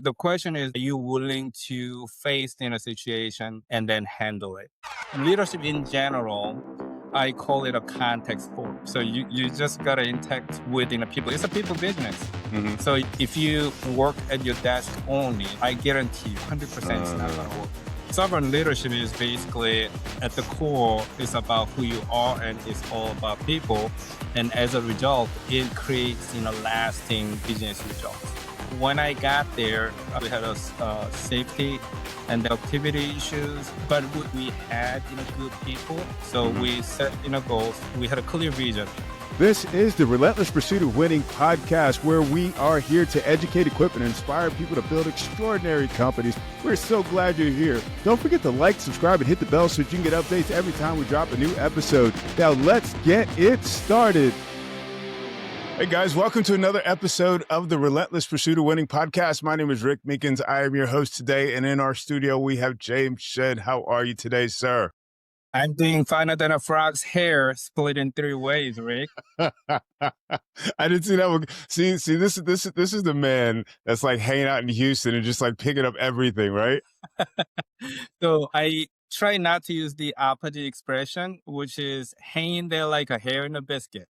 The question is, are you willing to face in a situation and then handle it? Leadership in general, I call it a context sport. So you just gotta interact with people. It's a people business. Hmm. So if you work at your desk only, I guarantee you 100% it's not gonna work. Sovereign leadership is basically at the core is about who you are and it's all about people. And as a result, it creates lasting business results. When I got there, we had a safety and activity issues, but we had good people. So we set goals. We had a clear vision. This is the Relentless Pursuit of Winning podcast, where we are here to educate, equip, and inspire people to build extraordinary companies. We're so glad you're here. Don't forget to like, subscribe, and hit the bell so you can get updates every time we drop a new episode. Now let's get it started. Hey guys, welcome to another episode of the Relentless Pursuit of Winning podcast. My name is Rick Meekins. I am your host today, and in our studio we have James Shin. How are you today, sir? I'm doing finer than a frog's hair split in 3 ways, Rick. I didn't see that one. See, this is the man that's like hanging out in Houston and just like picking up everything, right? So I try not to use the opposite expression, which is hanging there like a hair in a biscuit.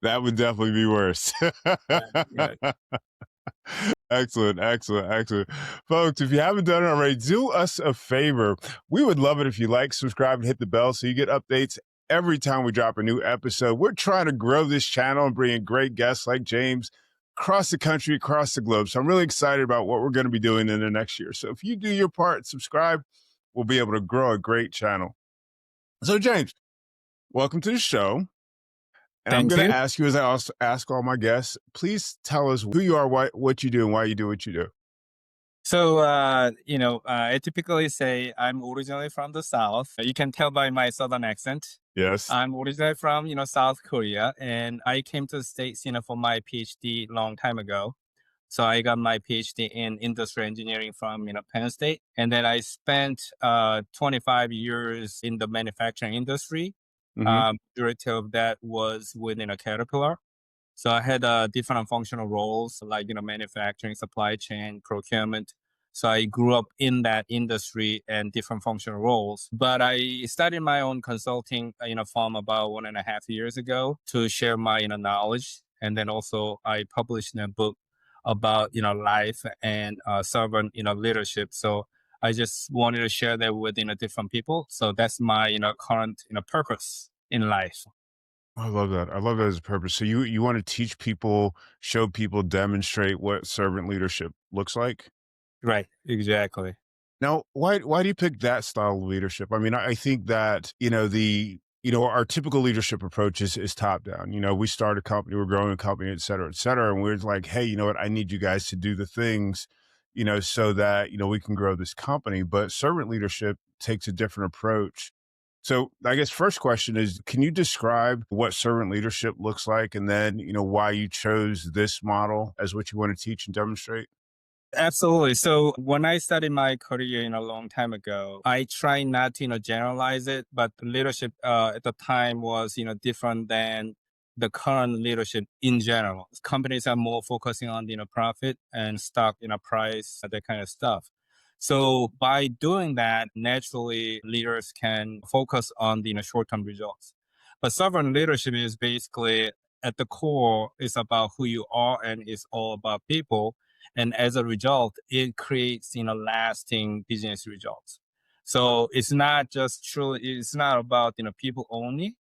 That would definitely be worse. Yeah. Excellent. Folks, if you haven't done it already, do us a favor. We would love it if you like, subscribe, and hit the bell so you get updates every time we drop a new episode. We're trying to grow this channel and bring in great guests like James across the country, across the globe. So I'm really excited about what we're going to be doing in the next year. So if you do your part, subscribe, we'll be able to grow a great channel. So James, welcome to the show. And I'm going to ask you, as I also ask all my guests, please tell us who you are, what you do, and why you do what you do. So, I typically say I'm originally from the South. You can tell by my Southern accent. Yes. I'm originally from, South Korea, and I came to the States, for my PhD long time ago. So I got my PhD in industrial engineering from, Penn State. And then I spent 25 years in the manufacturing industry. Majority of that was within a Caterpillar. So I had different functional roles like, manufacturing, supply chain, procurement. So I grew up in that industry and different functional roles. But I started my own consulting, firm about 1.5 years ago to share my, knowledge. And then also I published a book about, life and servant, leadership. So I just wanted to share that with, different people. So that's my, current, purpose in life. I love that. I love that as a purpose. So you want to teach people, show people, demonstrate what servant leadership looks like? Right. Exactly. Now, why do you pick that style of leadership? I mean, I think that, our typical leadership approach is top down. We start a company, we're growing a company, et cetera, et cetera. And we're like, hey, you know what? I need you guys to do the things, so that, we can grow this company. But servant leadership takes a different approach. So I guess first question is, can you describe what servant leadership looks like? And then, why you chose this model as what you want to teach and demonstrate? Absolutely. So when I started my career, a long time ago, I try not to, generalize it, but the leadership at the time was, different than the current leadership in general. Companies are more focusing on, profit and stock, price, that kind of stuff. So by doing that, naturally leaders can focus on the short-term results. But sovereign leadership is basically at the core is about who you are and it's all about people. And as a result, it creates, lasting business results. So it's not about, people only.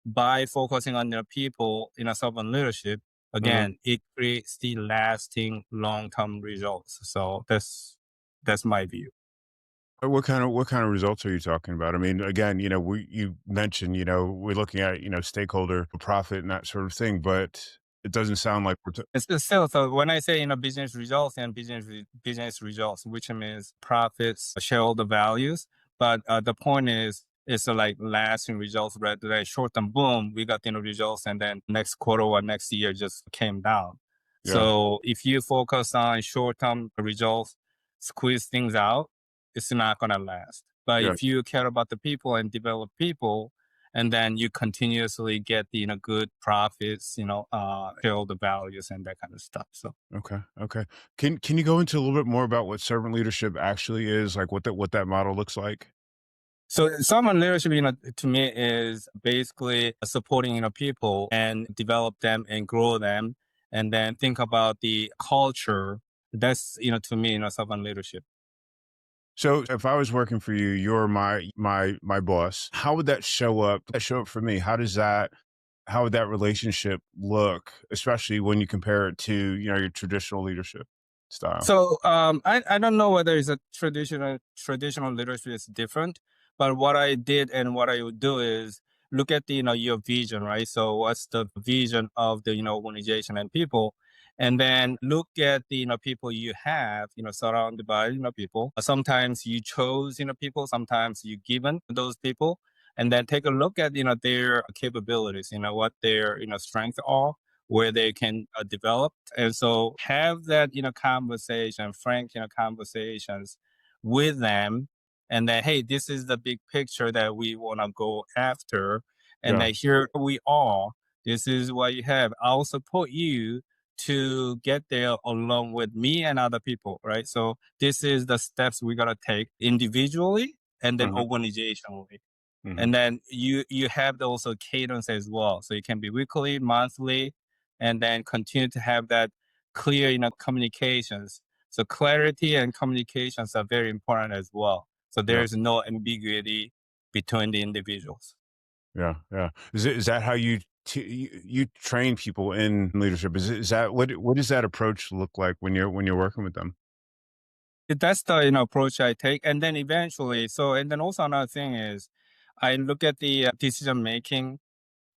By focusing on the people in a servant leadership, again, it creates the lasting long-term results. So that's my view. What kind of results are you talking about? I mean, again, you mentioned, we're looking at, stakeholder profit and that sort of thing, but it doesn't sound like It's still, so when I say, business results and business results, which means profits, shareholder values. But the point is, it's like lasting results rather than short term boom, we got, results and then next quarter or next year just came down. Yeah. So if you focus on short term results, squeeze things out, it's not going to last. But if you care about the people and develop people and then you continuously get the good profits, shareholder values and that kind of stuff. So Okay. Okay. Can you go into a little bit more about what servant leadership actually is, like what that model looks like? someone leadership, to me is basically supporting, people and develop them and grow them, and then think about the culture. That's, to me, someone leadership. So if I was working for you, you're my boss. How would that show up? That show up for me. How would that relationship look, especially when you compare it to, your traditional leadership style? So I don't know whether it's a traditional literature is different, but what I did and what I would do is look at the your vision, right? So what's the vision of the organization and people, and then look at the people you have, surrounded by people. Sometimes you chose people, sometimes you given those people, and then take a look at their capabilities, what their strengths are, where they can develop. And so have that, conversation, frank, conversations with them. And then, hey, this is the big picture that we want to go after. And Yeah. then here we are. This is what you have. I'll support you to get there along with me and other people, right? So this is the steps we got to take individually and then Mhm, organizationally. mhm. And then you have the also cadence as well. So it can be weekly, monthly, and then continue to have that clear, communications. So clarity and communications are very important as well. So Yeah. there's no ambiguity between the individuals. Yeah, yeah. Is that how you train people in leadership? Is that what does that approach look like when you're working with them? That's the approach I take, and then eventually. So and then also another thing is, I look at the decision making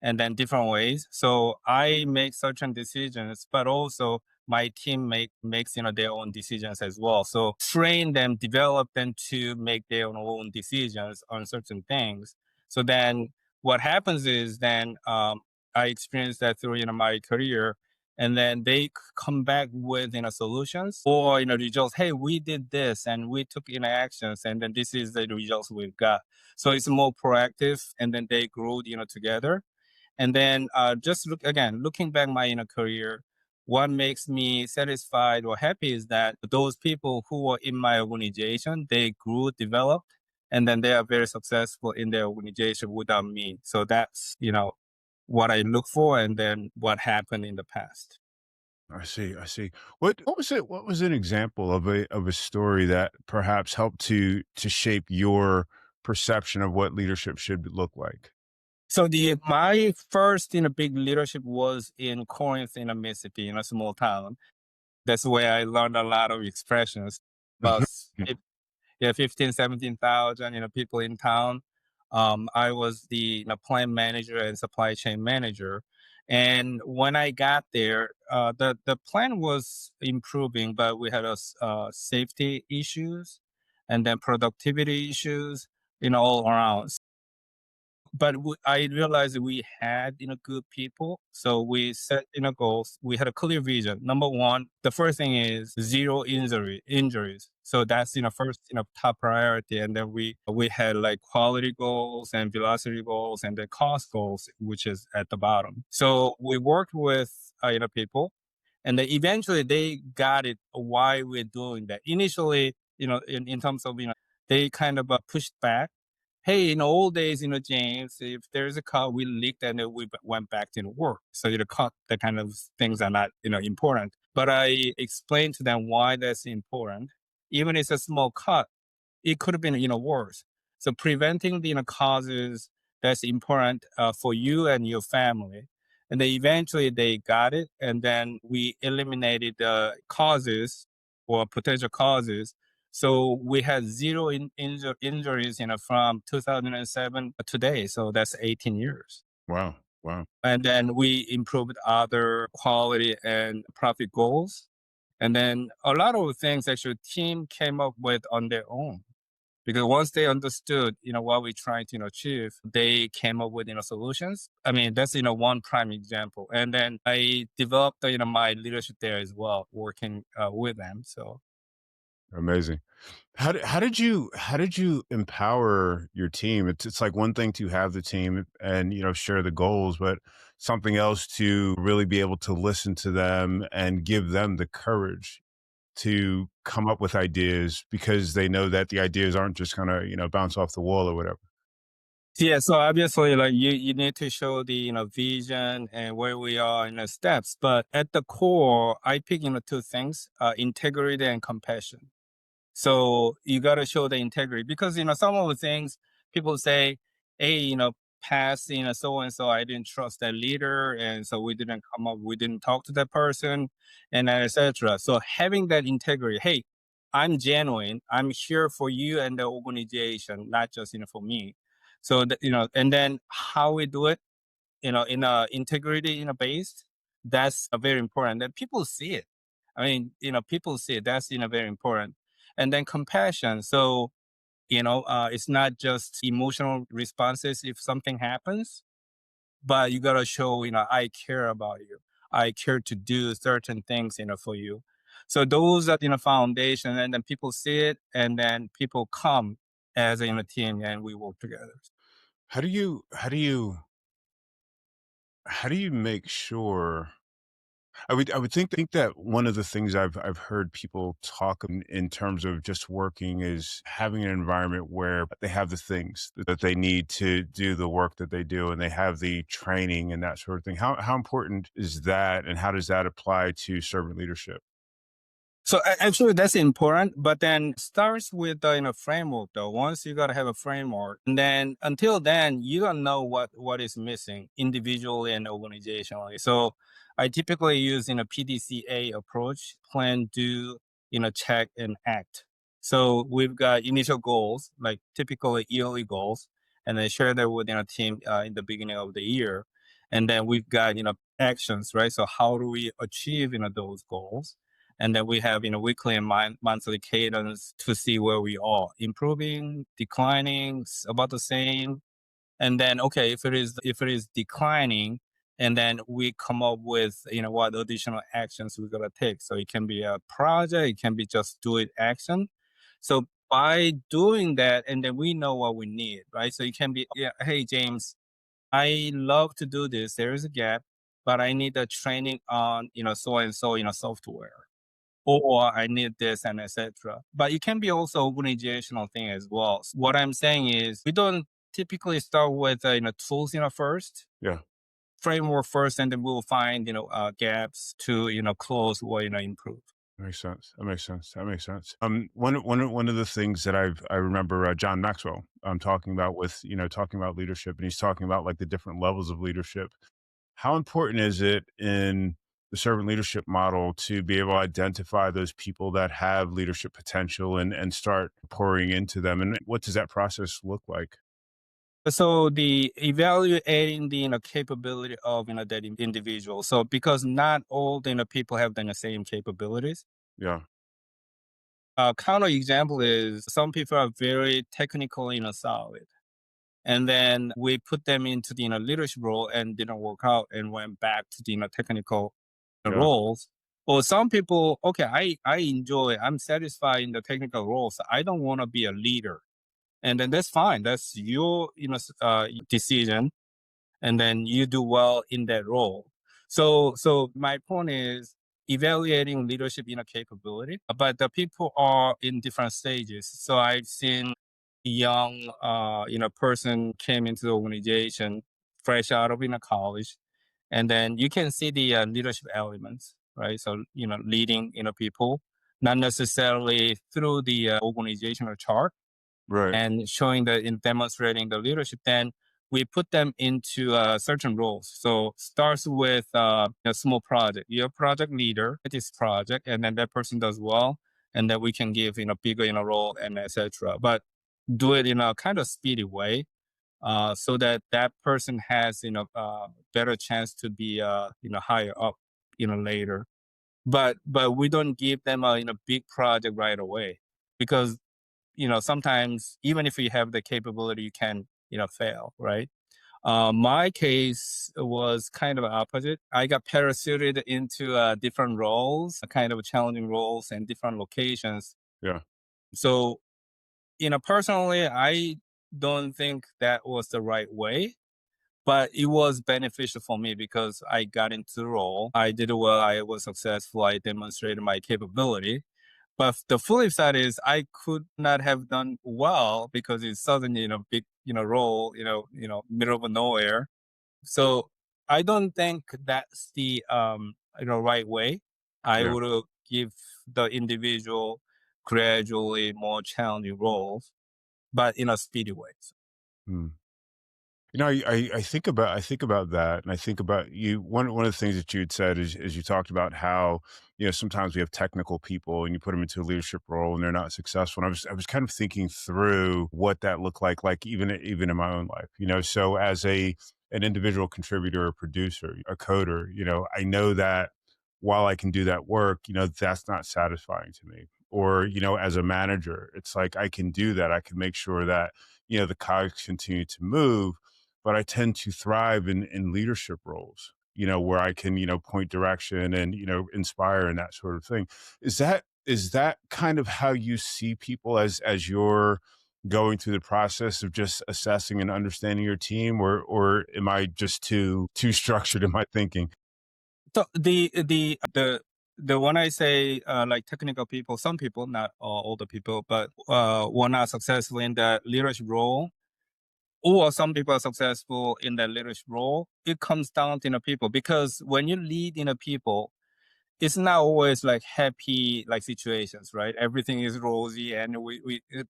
and then different ways. So I make certain decisions, but also my team makes their own decisions as well. So train them, develop them to make their own decisions on certain things. So then what happens is then I experienced that through my career. And then they come back with solutions or results. Hey, we did this and we took actions, and then this is the results we've got. So it's more proactive, and then they grow together. And then just looking back my career, what makes me satisfied or happy is that those people who were in my organization, they grew, developed, and then they are very successful in their organization without me. So that's, what I look for and then what happened in the past. I see, I see. What was an example of a story that perhaps helped to shape your perception of what leadership should look like? So the my first big leadership was in Corinth in Mississippi, in a small town. That's where I learned a lot of expressions. About yeah, 15, 17,000, people in town. I was the plant manager and supply chain manager. And when I got there, the plant was improving, but we had safety issues and then productivity issues, all around. But I realized that we had good people, so we set goals. We had a clear vision. Number one, the first thing is zero injuries. So that's first top priority, and then we had like quality goals and velocity goals and the cost goals, which is at the bottom. So we worked with people, and then eventually they got it why we're doing that. Initially, in terms of they kind of pushed back. Hey, in old days, James, if there's a car we leaked and then we went back to work. So cut that kind of things are not important. But I explained to them why that's important. Even if it's a small cut, it could have been worse. So preventing the causes, that's important for you and your family. And then eventually they got it, and then we eliminated the causes or potential causes. So we had zero injuries from 2007 to today. So that's 18 years. Wow, wow. And then we improved other quality and profit goals. And then a lot of things actually team came up with on their own, because once they understood what we're trying to achieve, they came up with solutions. I mean, that's one prime example. And then I developed my leadership there as well, working with them. So Amazing. How did you empower your team? It's like one thing to have the team and share the goals, but something else to really be able to listen to them and give them the courage to come up with ideas because they know that the ideas aren't just gonna bounce off the wall or whatever. Yeah, so obviously, like you need to show the vision and where we are in the steps. But at the core, I pick two things: integrity and compassion. So you got to show the integrity because some of the things people say, hey, past so and so, I didn't trust that leader, and so we didn't talk to that person, and etc. So having that integrity, hey, I'm genuine. I'm here for you and the organization, not just for me. So and then how we do it, in a integrity based, that's very important. And people see it. I mean, people see it. That's very important. And then compassion. So it's not just emotional responses if something happens, but you gotta show I care about you. I care to do certain things for you. So those are foundation, and then people see it, and then people come as a team, and we work together. How do you make sure I would think that one of the things I've heard people talk in terms of just working is having an environment where they have the things that they need to do the work that they do and they have the training and that sort of thing. How important is that and how does that apply to servant leadership? So actually, that's important, but then starts with framework though. Once you gotta have a framework, and then until then, you don't know what is missing individually and organizationally. So I typically use PDCA approach: plan, do, check, and act. So we've got initial goals, like typically yearly goals, and then share that with team in the beginning of the year, and then we've got actions, right? So how do we achieve those goals? And then we have weekly and monthly cadence to see where we are: improving, declining, about the same. And then okay, if it is declining, and then we come up with what additional actions we're gonna take. So it can be a project, it can be just do it action. So by doing that, and then we know what we need, right? So it can be, yeah, hey James, I love to do this, there is a gap, but I need a training on so and so software, or I need this, and etc. But it can be also organizational thing as well. What I'm saying is we don't typically start with tools first, Yeah. framework first, and then we'll find gaps to close or improve. Makes sense. That makes sense. That makes sense. One of the things that I remember John Maxwell talking about with talking about leadership, and he's talking about like the different levels of leadership. How important is it in the servant leadership model to be able to identify those people that have leadership potential and start pouring into them? And what does that process look like? So the evaluating the capability of that individual. So because not all the people have the same capabilities. Yeah. Counter example is some people are very technical, solid, and then we put them into the leadership role and didn't work out and went back to the technical Yeah. roles. Or some people, okay, I'm satisfied in the technical roles. I don't want to be a leader, and then that's fine. That's your decision, and then you do well in that role. So my point is evaluating leadership capability, but the people are in different stages. So I've seen a young person came into the organization fresh out of college, and then you can see the leadership elements, right? So leading people, not necessarily through the organizational chart, Right. and showing that in demonstrating the leadership, then we put them into certain roles. So starts with a small project. You're a project leader at this project, and then that person does well, and then we can give bigger role and etc. But do it in a kind of speedy way, so that that person has better chance to be higher up later. But we don't give them a big project right away, because sometimes even if you have the capability, you can, fail, right? My case was kind of opposite. I got parachuted into different roles, kind of challenging roles and different locations. Yeah. So, personally, I don't think that was the right way, but it was beneficial for me because I got into the role. I did well. I was successful. I demonstrated my capability. But the flip side is I could not have done well because it's suddenly, big, role, middle of nowhere. So I don't think that's the, right way. I Yeah. would give the individual gradually more challenging roles, but in a speedy way. Mm. I think about that, and I think about you. One of the things that you had said is you talked about how sometimes we have technical people and you put them into a leadership role and they're not successful. And I was kind of thinking through what that looked like even in my own life. So as an individual contributor, a producer, a coder, I know that while I can do that work, that's not satisfying to me. Or as a manager, it's like I can do that. I can make sure that the cogs continue to move, but I tend to thrive in leadership roles, where I can, point direction and, inspire and that sort of thing. Is that kind of how you see people as you're going through the process of just assessing and understanding your team, or am I just too structured in my thinking? So the when I say like technical people, some people, not all the people, but were not successful in that leadership role, or some people are successful in that leadership role. It comes down to people because when you lead in a people, it's not always like happy like situations, right? Everything is rosy, and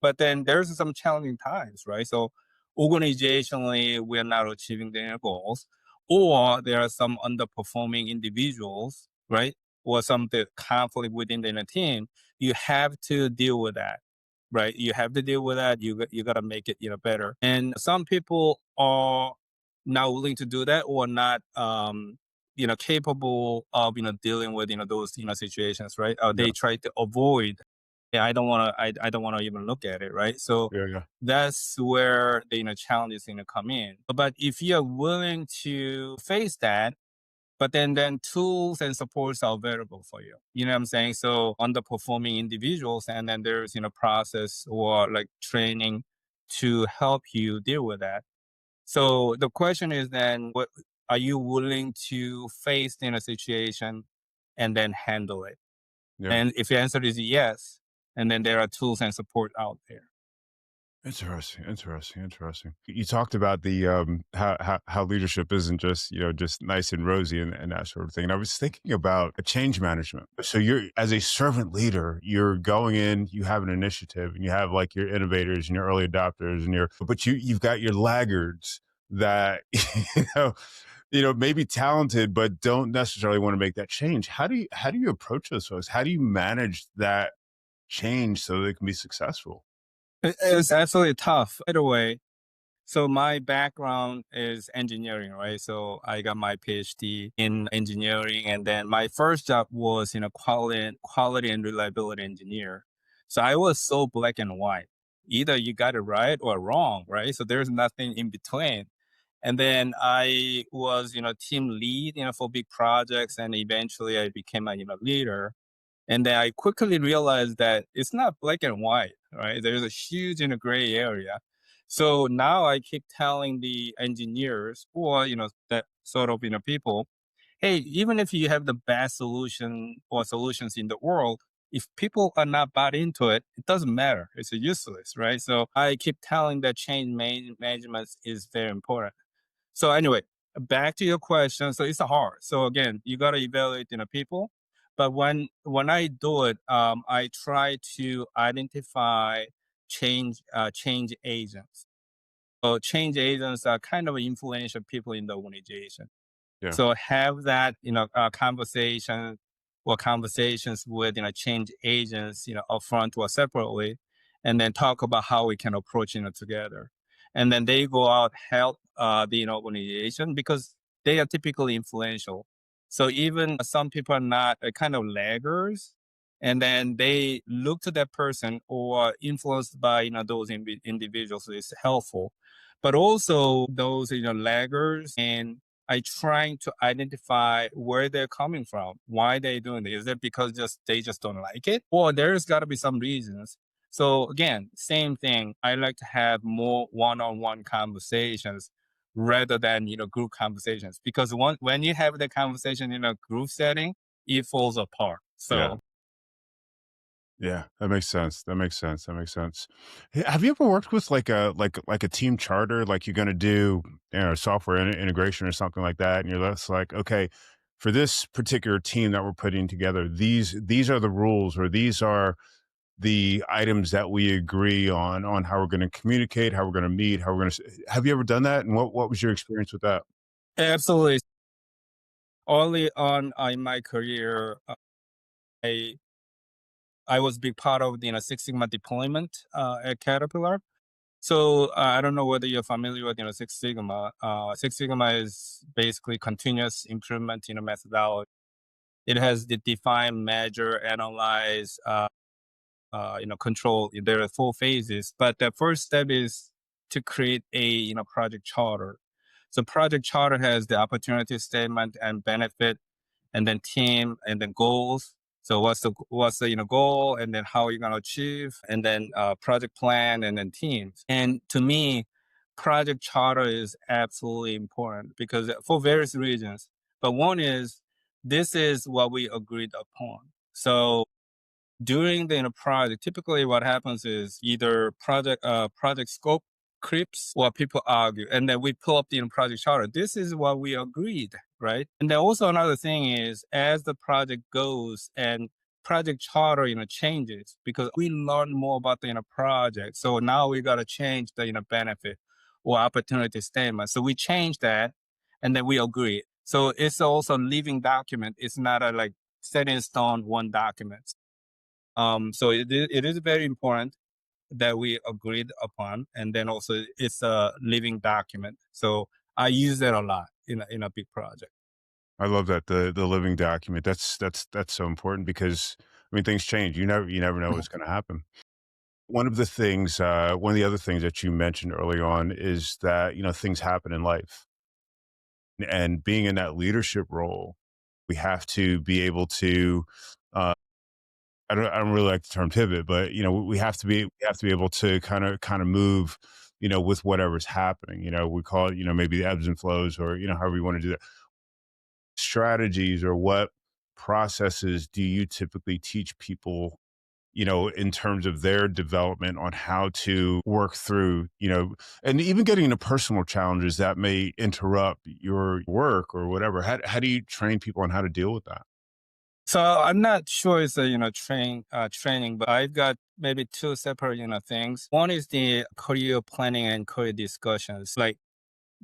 but then there's some challenging times, right? So organizationally, we're not achieving their goals, or there are some underperforming individuals, right? Or some the conflict within the team. You have to deal with that, right? You have to deal with that. You got to make it better. And some people are not willing to do that, or not capable of dealing with those situations, right? Yeah, They try to avoid. Yeah, I don't want to even look at it, right? So yeah, yeah, that's where the challenges come in. But if you're willing to face that, but then tools and supports are available for you. You know what I'm saying? So underperforming individuals, and then there's process or like training to help you deal with that. So the question is then, what are you willing to face in a situation and then handle it? yeah. And if the answer is yes, and then there are tools and support out there. Interesting, interesting, interesting. You talked about the how leadership isn't just nice and rosy and that sort of thing. And I was thinking about a change management. So you're as a servant leader, you're going in, you have an initiative, and you have like your innovators and your early adopters, and but you've got your laggards that you know maybe talented but don't necessarily want to make that change. How do you approach those folks? How do you manage that change so they can be successful? It's absolutely tough. By the way, so my background is engineering, right? So I got my PhD in engineering, and then my first job was quality and reliability engineer. So I was so black and white. Either you got it right or wrong, right? So there's nothing in between. And then I was, team lead, for big projects, and eventually I became a, leader. And then I quickly realized that it's not black and white, right? There's a huge gray area. So now I keep telling the engineers, or, that sort of, people, hey, even if you have the best solution or solutions in the world, if people are not bought into it, it doesn't matter. It's useless, right? So I keep telling that management is very important. So anyway, back to your question. So it's hard. So again, you got to evaluate people. But when I do it, I try to identify change agents. So change agents are kind of influential people in the organization. Yeah. So have that, conversation or conversations with, change agents, upfront or separately, and then talk about how we can approach, together. And then they go out, help the organization because they are typically influential. So even some people are not kind of laggers, and then they look to that person or influenced by, those individuals is helpful. But also those, laggers and I trying to identify where they're coming from, why they're doing it. Is it because they just don't like it, or there's got to be some reasons? So again, same thing. I like to have more one-on-one conversations rather than group conversations, because when you have the conversation in a group setting, it falls apart. Yeah. So Yeah, that makes sense. That makes sense. That makes sense. Have you ever worked with like a team charter, like you're going to do, software integration or something like that, and you're just like, okay, for this particular team that we're putting together, these are the rules, or these are the items that we agree on how we're going to communicate, how we're going to meet, how we're going to. Have you ever done that, and what was your experience with that? absolutely, early on in my career, I I was big part of the Six Sigma deployment at Caterpillar. So I don't know whether you're familiar with Six Sigma. Six Sigma is basically continuous improvement methodology. It has the define, measure, analyze, control. There are four phases, but the first step is to create a project charter. So project charter has the opportunity statement and benefit, and then team, and then goals. So what's the goal, and then how you're gonna achieve, and then project plan, and then teams. And to me, project charter is absolutely important because for various reasons. But one is this is what we agreed upon. So during the project, typically what happens is either project scope creeps or people argue, and then we pull up the project charter. This is what we agreed, right? And then also another thing is as the project goes and project charter changes because we learn more about the project. So now we got to change the benefit or opportunity statement. So we change that, and then we agree. So it's also a living document. It's not a like set in stone one document. So it is very important that we agreed upon, and then also it's a living document. So I use that a lot in a big project. I love that, the living document. That's so important because I mean things change. You never know what's going to happen. One of the other things that you mentioned early on is that things happen in life, and being in that leadership role, we have to be able to. Uh, I don't really like the term pivot, but we have to be able to kind of move, with whatever's happening. We call it maybe the ebbs and flows, or however you want to do that. Strategies or what processes do you typically teach people, in terms of their development on how to work through, and even getting into personal challenges that may interrupt your work or whatever. How do you train people on how to deal with that? So I'm not sure it's a training, but I've got maybe two separate things. One is the career planning and career discussions. Like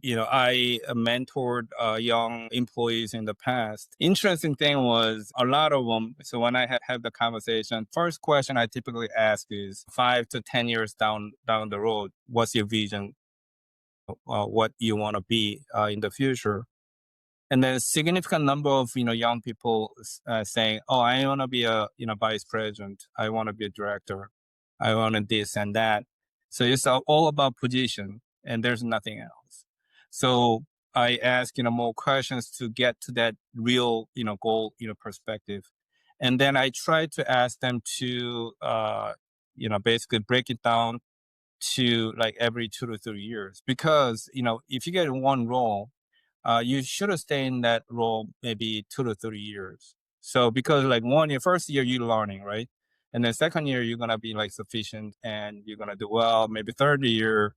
I mentored young employees in the past. Interesting thing was a lot of them. So when I have the conversation, first question I typically ask is 5 to 10 years down the road, what's your vision? What you want to be in the future? And then a significant number of young people saying, "Oh, I want to be a vice president. I want to be a director. I want to this and that." So it's all about position, and there's nothing else. So I ask more questions to get to that real goal perspective, and then I try to ask them to basically break it down to like every 2 to 3 years, because if you get one role, you should stay in that role maybe 2 to 3 years. So because like one year, first year you're learning, right? And then second year you're gonna be like sufficient and you're gonna do well. Maybe third year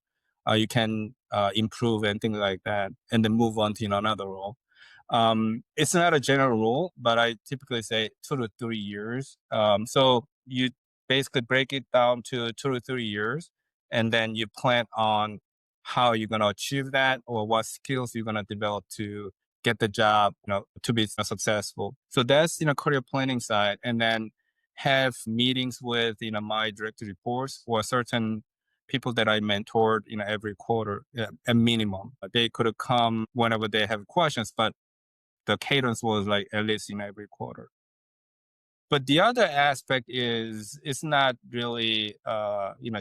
you can improve and things like that, and then move on to another role. It's not a general rule, but I typically say 2 to 3 years. So you basically break it down to 2 to 3 years, and then you plan on how you're going to achieve that or what skills you're going to develop to get the job, to be successful. So that's, career planning side. And then have meetings with, my direct reports or certain people that I mentored, every quarter at minimum. They could have come whenever they have questions, but the cadence was like at least in every quarter. But the other aspect is it's not really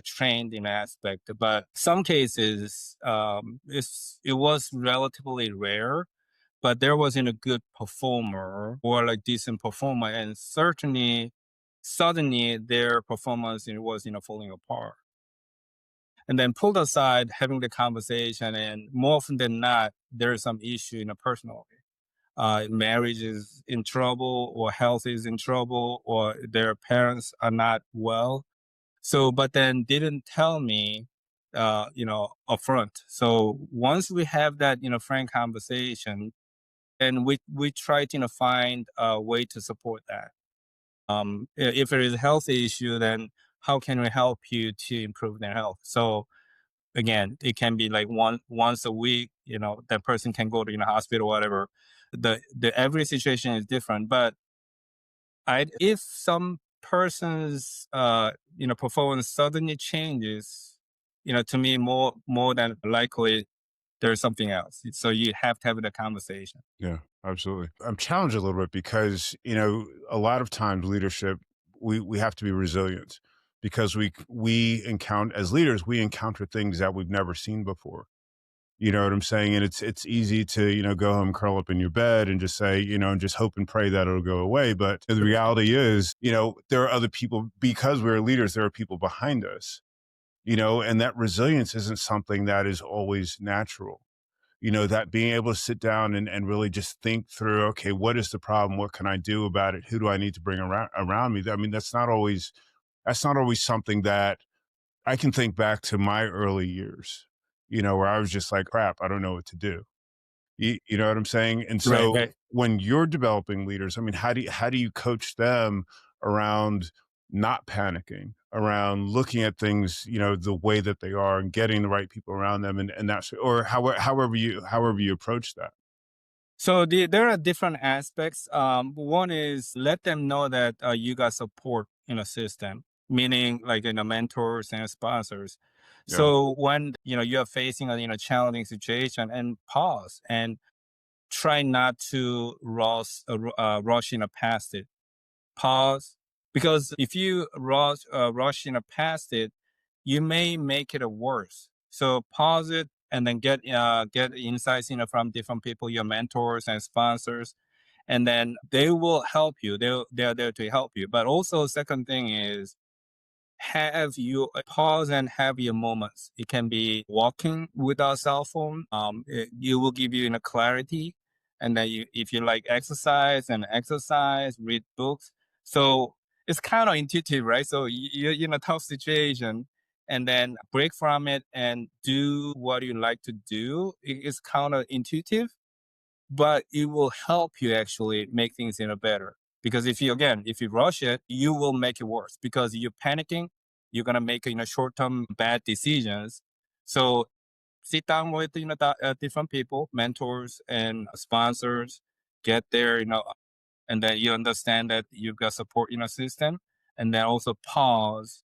trained in aspect, but some cases it was relatively rare. but there wasn't a good performer or like decent performer. And certainly, suddenly their performance was, falling apart. And then pulled aside, having the conversation, and more often than not, there's some issue in a personal marriage is in trouble or health is in trouble or their parents are not well. So, but then didn't tell me, upfront. So once we have that, frank conversation, and we try to, find a way to support that. If it is a health issue, then how can we help you to improve their health? So again, it can be like once a week, that person can go to, hospital or whatever. The every situation is different, but if some person's performance suddenly changes, to me more than likely there's something else. So you have to have the conversation. Yeah, absolutely. I'm challenged a little bit because, a lot of times leadership, we have to be resilient because we encounter as leaders, we encounter things that we've never seen before. You know what I'm saying? And it's easy to, go home, curl up in your bed and just say, and just hope and pray that it'll go away. But the reality is, there are other people because we're leaders, there are people behind us, and that resilience isn't something that is always natural. That being able to sit down and really just think through, okay, what is the problem? What can I do about it? Who do I need to bring around me? I mean, that's not always something that I can think back to my early years, where I was just like, crap, I don't know what to do. You know what I'm saying? And Right, so right. when you're developing leaders, I mean, how do you coach them around not panicking, around looking at things, the way that they are and getting the right people around them and that's or however you approach that. So there are different aspects. One is let them know that you got support in a system, meaning like mentors and sponsors. Yeah. So when you're facing a challenging situation, and pause and try not to rush past it. Pause, because if you rush past it, you may make it worse. So pause it and then get insights from different people, your mentors and sponsors, and then they will help you. They're there to help you. But also, second thing is have you pause and have your moments. It can be walking without cell phone. You will give you clarity. And then if you like exercise, read books. So it's kind of intuitive, right? So you're in a tough situation and then break from it and do what you like to do. It's kind of intuitive, but it will help you actually make things better. Because if you rush it, you will make it worse because you're panicking. You're gonna make short-term bad decisions. So sit down with different people, mentors and sponsors. Get there, and then you understand that you've got support in a system, and then also pause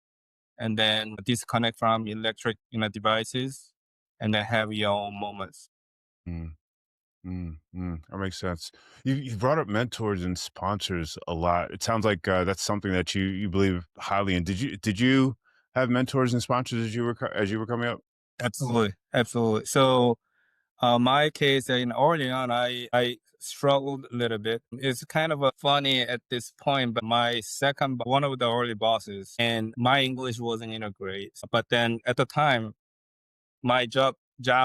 and then disconnect from electric devices, and then have your own moments. Mm, that makes sense. You brought up mentors and sponsors a lot. It sounds like that's something that you believe highly in. Did you have mentors and sponsors as you were coming up? Absolutely, absolutely. So, my case, early on, I struggled a little bit. It's kind of funny at this point, but my second, one of the early bosses, and my English wasn't, great. But then at the time, my job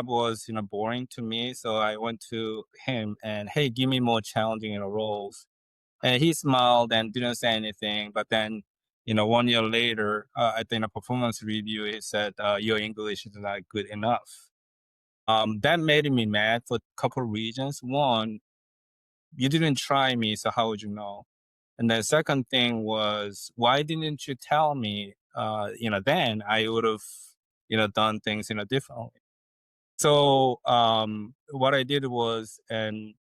was, boring to me. So I went to him and, hey, give me more challenging, roles. And he smiled and didn't say anything. But then, 1 year later, I think a performance review, he said, your English is not good enough. That made me mad for a couple of reasons. One, you didn't try me, so how would you know? And the second thing was, why didn't you tell me? Then I would have, done things, differently. So what I did was, and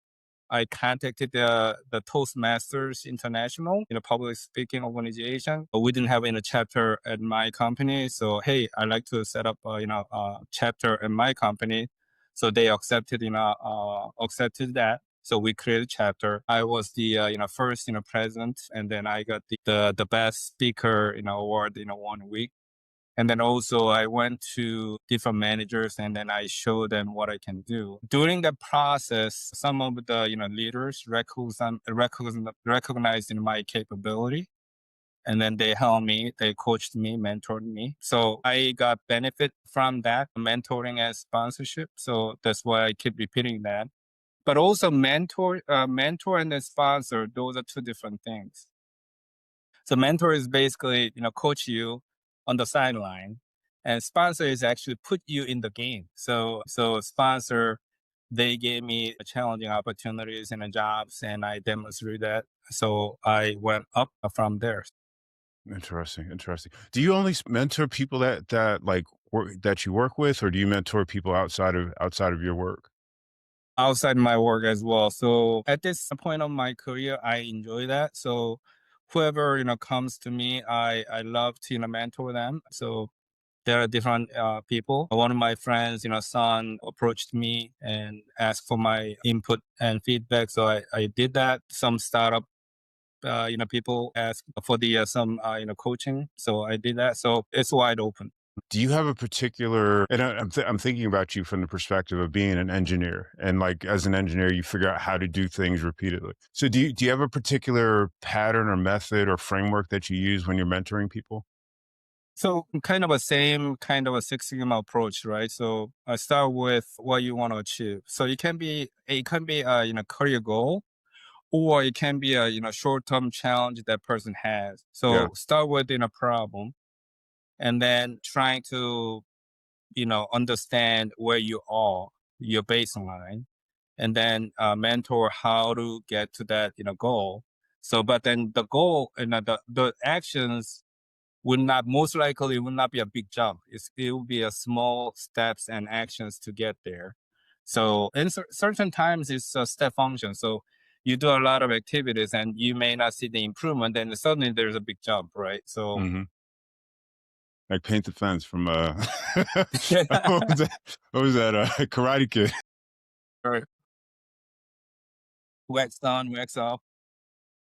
I contacted the Toastmasters International, public speaking organization. But we didn't have any chapter at my company, so hey, I'd like to set up a chapter in my company. So they accepted that. So we created a chapter. I was the first president, and then I got the best speaker award 1 week. And then also I went to different managers and then I showed them what I can do. During the process, some of the leaders recognized in my capability. And then they helped me, they coached me, mentored me. So I got benefit from that mentoring and sponsorship. So that's why I keep repeating that. But also mentor and then sponsor, those are two different things. So mentor is basically, coach you on the sideline, and sponsor is actually put you in the game. So sponsor, they gave me challenging opportunities and jobs, and I demonstrated that. So I went up from there. Interesting, interesting. Do you only mentor people that like that you work with, or do you mentor people outside of your work? Outside my work as well. So at this point of my career, I enjoy that. So whoever comes to me, I love to mentor them. So there are different people. One of my friends, son approached me and asked for my input and feedback. So I did that. Some startup, people ask for the some coaching. So I did that. So it's wide open. Do you have a particular, and I'm thinking about you from the perspective of being an engineer, and like as an engineer, you figure out how to do things repeatedly. So do you have a particular pattern or method or framework that you use when you're mentoring people? So kind of a same kind of a Six Sigma approach, right? So I start with what you want to achieve. So it can be a career goal, or it can be a short term challenge that person has. Yeah, So start with a problem, and then trying to understand where you are, your baseline, and then mentor how to get to that goal. So, but then the goal and the actions would not most likely would not be a big jump. It will be a small steps and actions to get there. So in certain times it's a step function. So you do a lot of activities and you may not see the improvement, then suddenly there's a big jump, right? So hmm like paint the fence from what was that? What was that? Karate Kid. or wax on, wax off.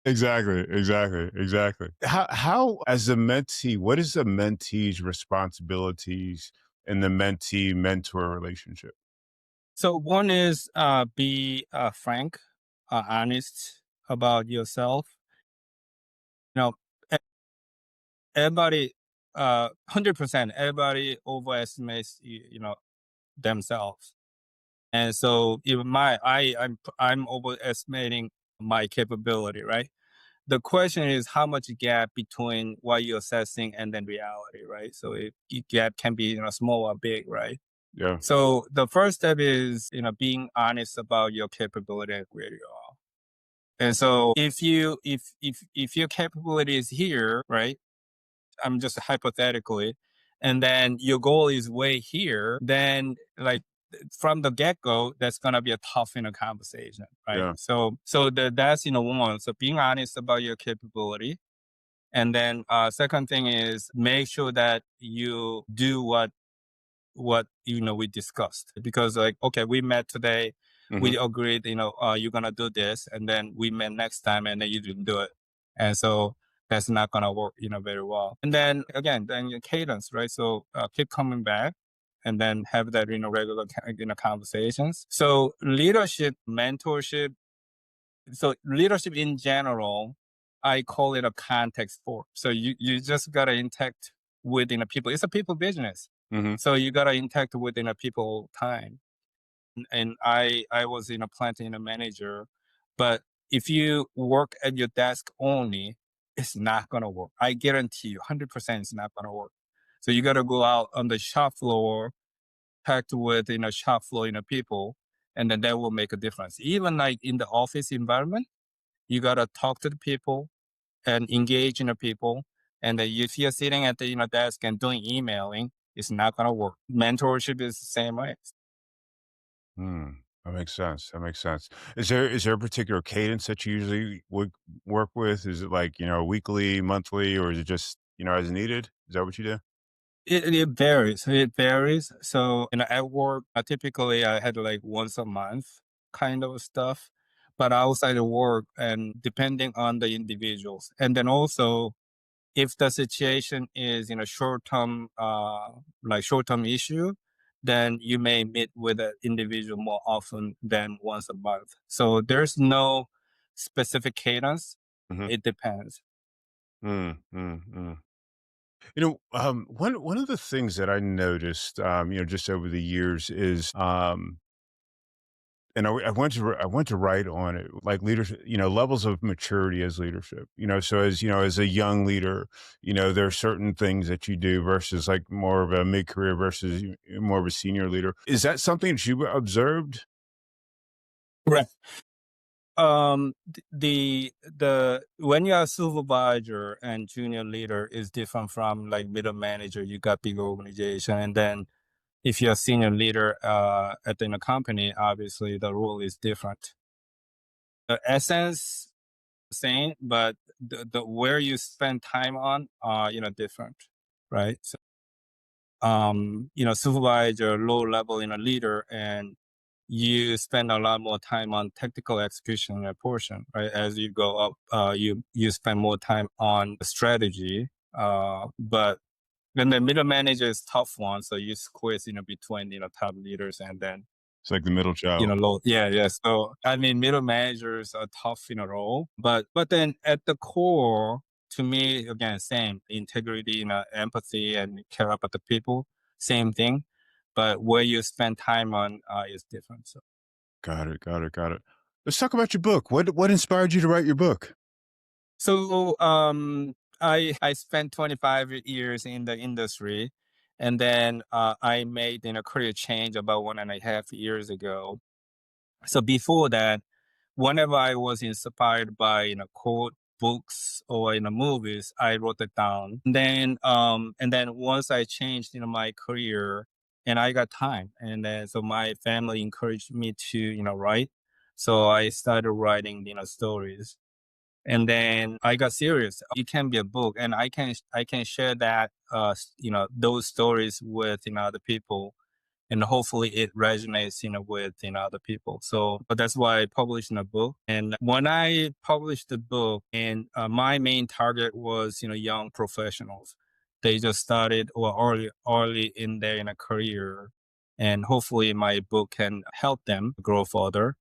Exactly, exactly, exactly. How as a mentee, what is the mentee's responsibilities in the mentee mentor relationship? So one is be frank, honest about yourself. You know, e- everybody, 100%, everybody overestimates themselves, and so even I'm overestimating my capability, right? The question is how much gap between what you're assessing and then reality, right? So gap can be small or big, right? Yeah. So the first step is being honest about your capability and where you are. And so if your capability is here, right? I'm just hypothetically, and then your goal is way here, then like from the get go, that's gonna be a tough conversation, right? Yeah. That's one. So being honest about your capability, and then second thing is make sure that you do what we discussed, because like okay, we met today, hmm we agreed you're gonna do this, and then we met next time and then you didn't do it, and so that's not gonna work very well. And then again, then your cadence, right? So keep coming back and then have that regular conversations. So leadership, mentorship, so leadership in general, I call it a context sport. So you just gotta interact within a people. It's a people business. hmm So you gotta interact within a people all the time. And I was in a plant in a manager, but if you work at your desk only, it's not gonna work. I guarantee you, 100% it's not gonna work. So you gotta go out on the shop floor, packed with shop floor people, and then that will make a difference. Even like in the office environment, you gotta talk to the people and engage in the people. And then if you're sitting at the desk and doing emailing, it's not gonna work. Mentorship is the same way. Hmm. That makes sense. That makes sense. Is there a particular cadence that you usually would work with? Is it like, weekly, monthly, or is it just, as needed? Is that what you do? It varies. It varies. So at work, typically I had like once a month kind of stuff, but outside of work and depending on the individuals, and then also If the situation is short-term, like short-term issue, then you may meet with an individual more often than once a month. So there's no specific cadence. Mhm. It depends. Mm, mm, mm. One of the things that I noticed, just over the years is, and I went to write on it, like leadership, levels of maturity as leadership. So as as a young leader, there are certain things that you do versus like more of a mid career versus more of a senior leader. Is that something that you observed? Right. The when you're a supervisor and junior leader is different from like middle manager. You got big organization, and then if you're a senior leader in a company, obviously the role is different. The essence same, but the where you spend time on are different, right? So supervisor, low level leader, and you spend a lot more time on technical execution portion, right? As you go up, you spend more time on strategy. But then the middle manager is tough one, so you squeeze between top leaders, and then It's like the middle child. low. Yeah, yeah. So I mean, middle managers are tough role, but then at the core, to me, again, same integrity, empathy, and care about the people, same thing. But where you spend time on is different. So. Got it. Got it. Got it. Let's talk about your book. What inspired you to write your book? So I spent 25 years in the industry, and then I made a career change about 1.5 years ago. So before that, whenever I was inspired by quote books or movies, I wrote it down. And then once I changed my career, and I got time, and then so my family encouraged me to write. So I started writing stories, and then I got serious. It can be a book, and I can share that those stories with other people, and hopefully it resonates with other people. So but that's why I published in a book. And when I published the book, and my main target was young professionals. They just started or early in their career, and hopefully my book can help them grow further.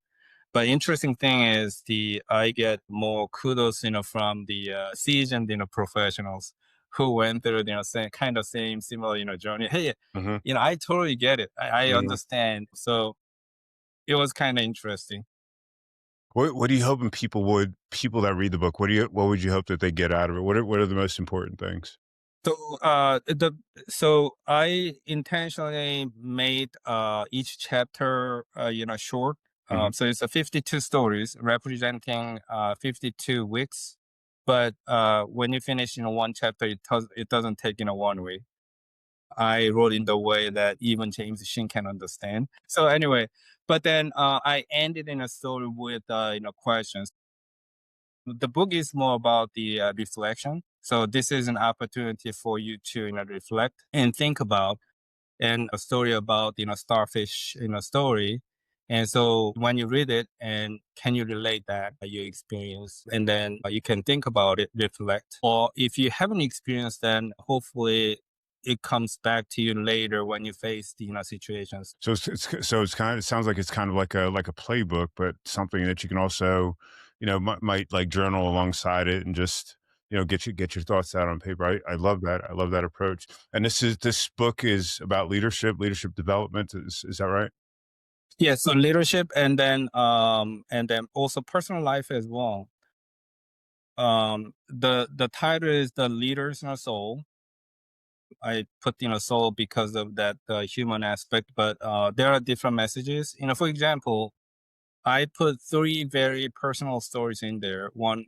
But interesting thing is the I get more kudos, from the seasoned, professionals who went through, same similar, journey. Hey, Hmm. I totally get it. I understand. So it was kind of interesting. What do you hoping people that read the book? What would you hope that they get out of it? What are the most important things? So so I intentionally made each chapter short. Hmm. So it's a 52 stories representing 52 weeks. But when you finish one chapter, it doesn't take 1 week. I wrote in the way that even James Shin can understand. So anyway, but then I ended in a story with questions. The book is more about the reflection. So this is an opportunity for you to reflect and think about, and a story about starfish story. And so when you read it, and can you relate that you experience, and then you can think about it, reflect. Or if you haven't experienced, then hopefully it comes back to you later when you face the situations. So it's kind of, it sounds like it's kind of like a playbook, but something that you can also, might like journal alongside it and just get your thoughts out on paper. I love that. I love that approach. And this book is about leadership development. Is that right? Yeah, so leadership, and then also personal life as well. The title is The Leaders in Our Soul. I put soul because of that human aspect, but there are different messages. For example, I put three very personal stories in there. One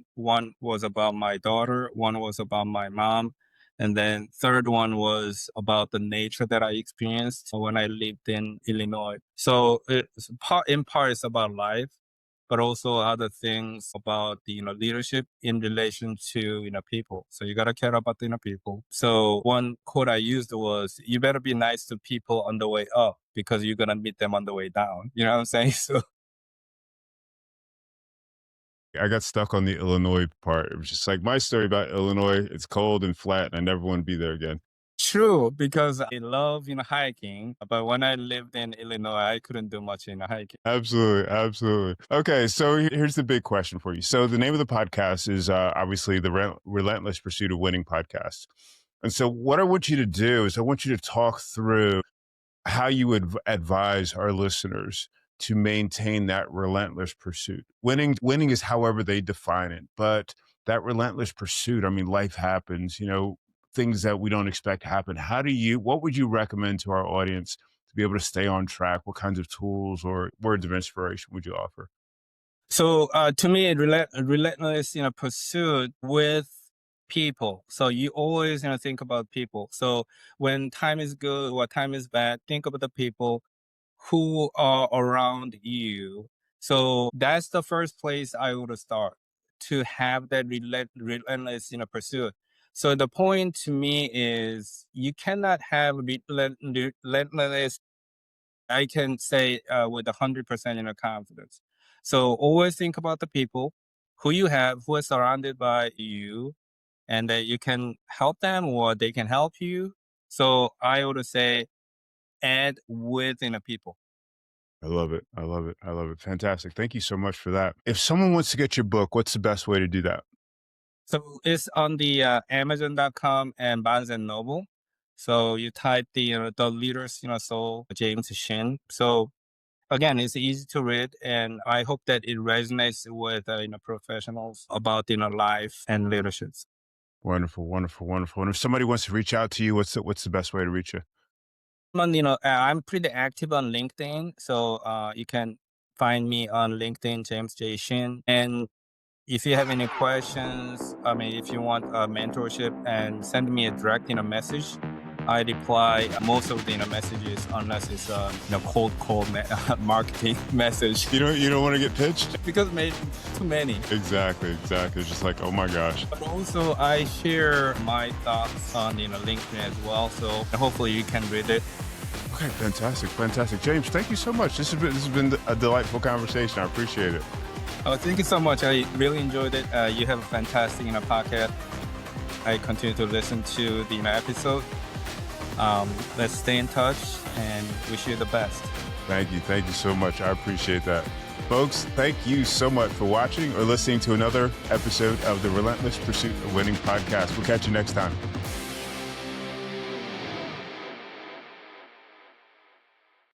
was about my daughter, one was about my mom, and then third one was about the nature that I experienced when I lived in Illinois. So in part it's about life, but also other things about the leadership in relation to people. So you gotta care about the people. So one quote I used was, "You better be nice to people on the way up because you're gonna meet them on the way down." You know what I'm saying? So I got stuck on the Illinois part. It was just like my story about Illinois. It's cold and flat, and I never want to be there again. True, because I love, hiking, but when I lived in Illinois, I couldn't do much in hiking. Absolutely, absolutely. Okay, so here's the big question for you. So the name of the podcast is obviously the Relentless Pursuit of Winning podcast. And so what I want you to do is I want you to talk through how you would advise our listeners to maintain that relentless pursuit. Winning is however they define it, but that relentless pursuit, I mean, life happens, things that we don't expect happen. What would you recommend to our audience to be able to stay on track? What kinds of tools or words of inspiration would you offer? So to me, relentless, pursuit with people. So you always, think about people. So when time is good or time is bad, think about the people who are around you. So that's the first place I would start to have that relentless, pursuit. So the point to me is you cannot have relentless, I can say with 100% confidence. So always think about the people who you have, who are surrounded by you, and that you can help them or they can help you. So I would say add within a people. I love it. I love it. I love it. Fantastic. Thank you so much for that. If someone wants to get your book, what's the best way to do that? So it's on the Amazon.com and Barnes and Noble. So you type the leaders, Soul, James Shin. So again, it's easy to read, and I hope that it resonates with professionals about life and leadership. Wonderful, wonderful, wonderful. And if somebody wants to reach out to you, what's the best way to reach you? I'm pretty active on LinkedIn, so you can find me on LinkedIn, James J. Shin. And if you have any questions, I mean, if you want a mentorship, and send me a direct, message. I reply most of the messages unless it's cold marketing message You don't want to get pitched? because maybe too many. Exactly, exactly. It's just like, oh my gosh. But also I share my thoughts on LinkedIn as well, so hopefully you can read it. Okay, fantastic, fantastic. James, thank you so much. This has been a delightful conversation. I appreciate it. Oh, thank you so much. I really enjoyed it. You have a fantastic podcast. I continue to listen to the episode. Let's stay in touch and wish you the best. Thank you. Thank you so much. I appreciate that. Folks, thank you so much for watching or listening to another episode of the Relentless Pursuit of Winning podcast. We'll catch you next time.